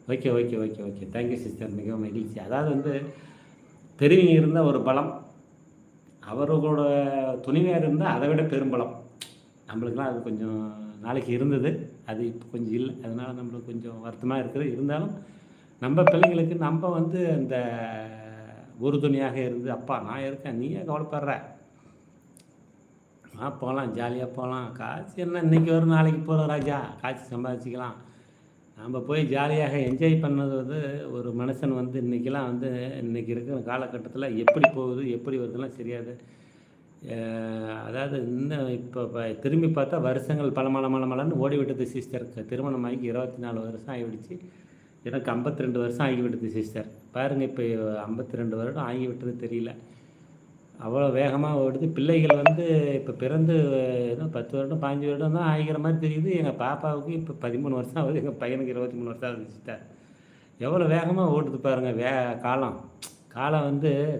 Okay, okay, okay, okay. Thank you sister. மிகவும் மகிழ்ச்சி. அதாவது வந்து பெரியவங்க இருந்தா ஒரு பலம். அவர்களோட துணைவியார் இருந்தா அத விட பெரும்பலம். நம்மளுக்கெல்லாம் அது கொஞ்சம் நாளைக்கு இருந்தது. அது இப்ப கொஞ்சம் இல்ல. அதனால நம்மளுக்கு கொஞ்சம் வருத்தமா இருக்குது. இருந்தாலும் நம்ப பிள்ளைங்களுக்கு நம்ப வந்து அந்த உறுதுணையாக இருந்து, "அப்பா நான் இருக்கேன். நீ ஏன் கவலைப்படுற? வா போலாம். ஜாலியா போலாம். காசு என்ன இன்னைக்கு வரும் நாளைக்கு போகும் ராஜா. காசு சம்பாதிச்சுக்கலாம்." நாம போய் ஜாலியாக என்ஜாய் பண்ணது வந்து ஒரு மனுஷன் வந்து இன்னைக்கெல்லாம் வந்து இன்னைக்கு இருக்கிற காலகட்டத்தில எப்படி போகுது, எப்படி வருதுலாம் தெரியாது. அ அதாவது இன்னும் இப்ப திரும்பி பார்த்தா வருஷங்கள் பலமளன்னு ஓடிவிட்டது சிஸ்டர். திருமணமாகி 24 வருஷம் ஆகிவிடுச்சு. எனக்கு 52 வருஷம் ஆகிவிட்டது சிஸ்டர். பாருங்க இப்ப 52 வருடம் ஆகிவிட்டது தெரியல. அவ்வளோ வேகமா ஓடுது. பிள்ளைகள் வந்து இப்ப பிறந்து ஏதோ 10 வருடம், 15 வருடம் தான் ஆகிற மாரி தெரியுது. எங்க பாப்பாவுக்கு இப்ப 13 வருஷம் ஆகுது. எங்க பையனுக்கு 23 வருஷம் ஆகுது சிஸ்டர். எவ்வளோ வேகமா ஓடுது பாருங்க காலம். காலம் வந்து